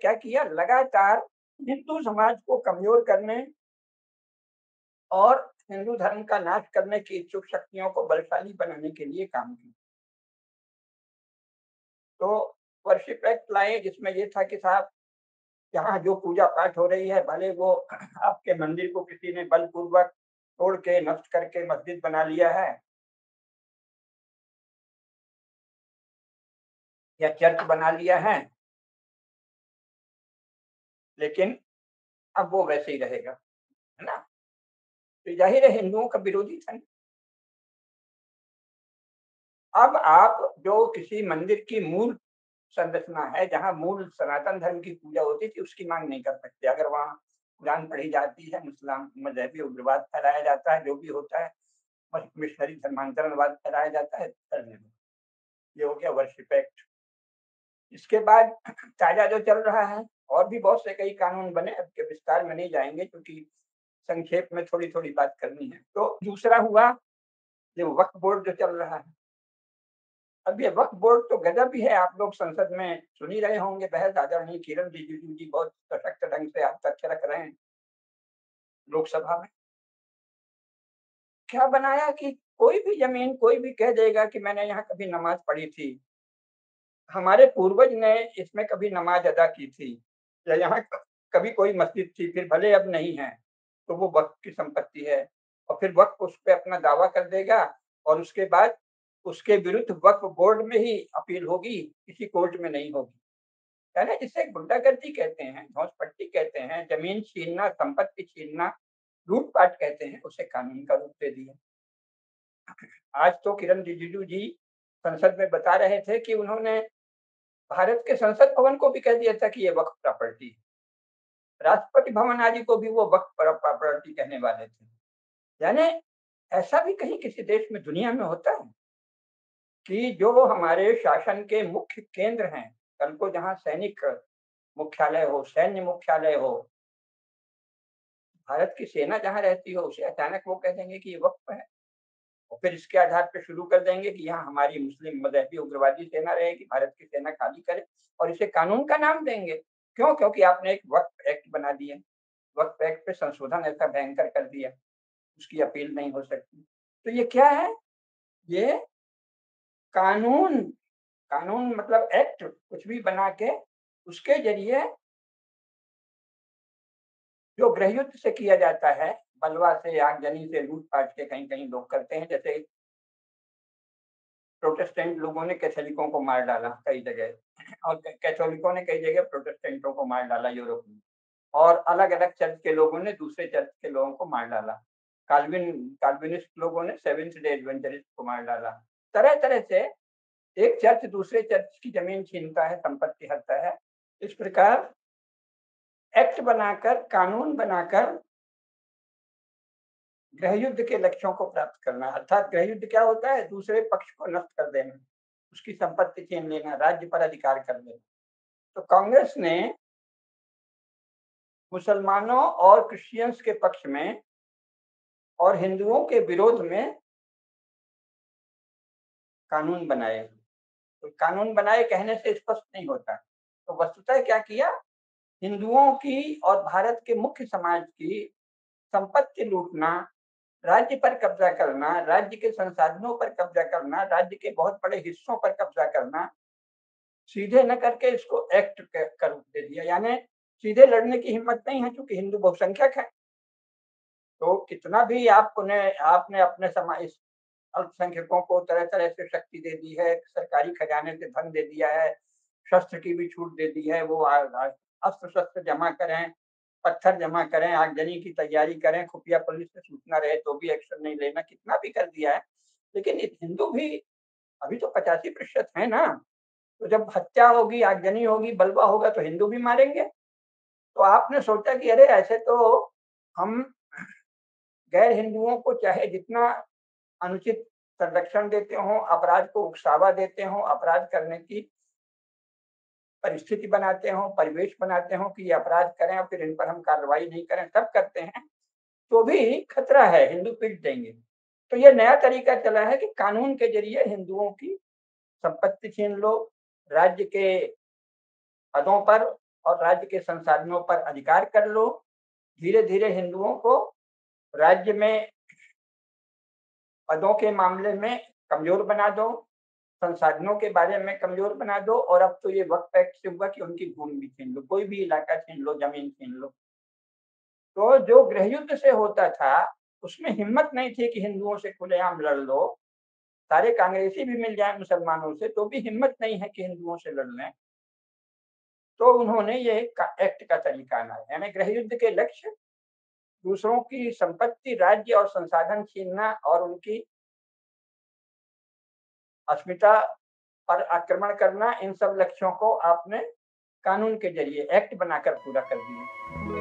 क्या किया, लगातार हिंदू समाज को कमजोर करने और हिंदू धर्म का नाश करने की इच्छुक शक्तियों को बलशाली बनाने के लिए काम किया। तो वर्शिप एक्ट लाए जिसमें ये था कि साहब यहाँ जो पूजा पाठ हो रही है, भले वो आपके मंदिर को किसी ने बलपूर्वक तोड़ के नष्ट करके मस्जिद बना लिया है या चर्च बना लिया है, लेकिन अब वो वैसे ही रहेगा, है ना। तो जाहिर है हिंदुओं का विरोधी था। अब आप जो किसी मंदिर की मूल संरचना है, जहाँ मूल सनातन धर्म की पूजा होती थी, उसकी मांग नहीं कर सकते। अगर वहाँ कुरान पढ़ी जाती है, इस्लाम मजहबी उग्रवाद फैलाया जाता है, जो भी होता है, मिशनरी धर्मांतरणवाद फैलाया जाता है, करने दो। ये हो गया वर्शिप एक्ट। इसके बाद ताजा जो चल रहा है, और भी बहुत से कई कानून बने, अब के विस्तार में नहीं जाएंगे क्योंकि संक्षेप में थोड़ी-थोड़ी बात करनी है। तो दूसरा हुआ ये वक्फ बोर्ड जो चल रहा है। अब ये वक्फ बोर्ड तो गजब ही है, आप लोग संसद में सुन ही रहे होंगे बहस। आदरणीय किरण रिजिजू जी बहुत सशक्त ढंग से आप तथ्य रख रहे हैं लोकसभा में। क्या बनाया कि कोई भी जमीन कोई भी कह देगा कि मैंने यहाँ कभी नमाज पढ़ी थी, हमारे पूर्वज ने इसमें कभी नमाज अदा की थी, या यहाँ कभी कोई मस्जिद थी, फिर भले अब नहीं है, तो वो वक्फ की संपत्ति है। और फिर वक्फ उस पर अपना दावा कर देगा और उसके बाद उसके विरुद्ध वक्फ बोर्ड में ही अपील होगी, किसी कोर्ट में नहीं होगी। है ना, जिसे गुंडागर्दी कहते हैं, धौंसपट्टी कहते हैं, जमीन छीनना, संपत्ति छीनना, लूटपाट कहते हैं, उसे कानून का रूप दे दिया। आज तो किरण रिजिजू जी संसद में बता रहे थे कि उन्होंने भारत के संसद भवन को भी कह दिया था कि ये वक्फ प्रॉपर्टी है। राष्ट्रपति भवन आदि को भी वो वक्फ प्रॉपर्टी कहने वाले थे। यानी ऐसा भी कहीं किसी देश में दुनिया में होता है कि जो हमारे शासन के मुख्य केंद्र हैं, कल को जहाँ सैनिक मुख्यालय हो, सैन्य मुख्यालय हो, भारत की सेना जहाँ रहती हो, उसे अचानक वो कह देंगे कि ये वक्फ है, और फिर इसके आधार पे शुरू कर देंगे कि यहाँ हमारी मुस्लिम मजहबी उग्रवादी सेना रहेगी, भारत की सेना खाली करे, और इसे कानून का नाम देंगे। क्यों? क्योंकि आपने एक वक्फ एक्ट बना दिया, वक्फ एक्ट पे संशोधन ऐसा भयंकर कर दिया, उसकी अपील नहीं हो सकती। तो ये क्या है? ये कानून, कानून मतलब एक्ट कुछ भी बना के उसके जरिए जो गृह युद्ध से किया जाता है, बलवा से, आगजनी से, लूट-पाट के कहीं-कहीं लोग करते हैं। जैसे प्रोटेस्टेंट लोगों ने कैथोलिकों को मार डाला कई जगह, और कैथोलिकों ने कई जगह प्रोटेस्टेंटों को मार डाला यूरोप में, और अलग-अलग चर्च के लोगों ने दूसरे चर्च के लोगों को मार डाला। काल्विनिस्ट लोगों ने सेवेंथ डे एडवेंचरिस्ट को मार डाला। तरह-तरह से एक चर्च दूसरे चर्च की जमीन छीनता है, संपत्ति हड़ता है। इस प्रकार एक्ट बनाकर, कानून बनाकर गृह युद्ध के लक्ष्यों को प्राप्त करना। अर्थात गृह युद्ध क्या होता है? दूसरे पक्ष को नष्ट कर देना, उसकी संपत्ति छीन लेना, राज्य पर अधिकार कर लेना। तो कांग्रेस ने मुसलमानों और क्रिश्चियंस के पक्ष में और हिंदुओं के विरोध में कानून बनाए। तो कानून बनाए कहने से स्पष्ट नहीं होता। तो वस्तुतः क्या किया? हिंदुओं की और भारत के मुख्य समाज की संपत्ति लूटना, राज्य पर कब्जा करना, राज्य के संसाधनों पर कब्जा करना, राज्य के बहुत बड़े हिस्सों पर कब्जा करना, सीधे न करके इसको एक्ट का रूप दे दिया। यानी सीधे लड़ने की हिम्मत नहीं है, चूंकि हिंदू बहुसंख्यक है। तो कितना भी आपने अपने समाज अल्पसंख्यकों को तरह तरह से शक्ति दे दी है, सरकारी खजाने से धन दे दिया है, शस्त्र की भी छूट दे दी है, वो अस्त्र शस्त्र जमा करें, पत्थर जमा करें, आगजनी की तैयारी करें, खुफिया पुलिस से सूचना रहे तो भी एक्शन नहीं लेना, कितना भी कर दिया है, लेकिन हिंदू भी अभी तो 85% है ना। तो जब हत्या होगी, आगजनी होगी, बलवा होगा, तो हिंदू भी मारेंगे। तो आपने सोचा कि अरे ऐसे तो हम गैर हिंदुओं को चाहे जितना अनुचित संरक्षण देते हो, अपराध को उकसावा देते हो, अपराध करने की परिस्थिति बनाते हो, परिवेश बनाते हो कि ये अपराध करें और फिर इन पर हम कार्रवाई नहीं करें, सब करते हैं, तो भी खतरा है, हिंदू पीट देंगे। तो ये नया तरीका चला है कि कानून के जरिए हिंदुओं की संपत्ति छीन लो, राज्य के पदों पर और राज्य के संसाधनों पर अधिकार कर लो। धीरे-धीरे हिंदुओं को राज्य में पदों के मामले में कमज़ोर बना दो, संसाधनों के बारे में कमज़ोर बना दो और अब तो ये वक़्त ऐसे हुआ कि उनकी भूमि भी छीन लो, कोई भी इलाका छीन लो, ज़मीन छीन लो। तो जो गृहयुद्ध से होता था, उसमें हिम्मत नहीं थी कि हिंदुओं से खुलेआम लड़ लो। सारे कांग्रेसी भी मिल जाएँ मुसलमानों से, तो भी हिम्मत नहीं है कि हिंदुओं से लड़ लें। तो उन्होंने ये एक्ट का तरीका अपनाया, यानी गृहयुद्ध के लक्ष्य दूसरों की संपत्ति, राज्य और संसाधन छीनना और उनकी अस्मिता पर आक्रमण करना, इन सब लक्ष्यों को आपने कानून के ज़रिए एक्ट बनाकर पूरा कर दिया।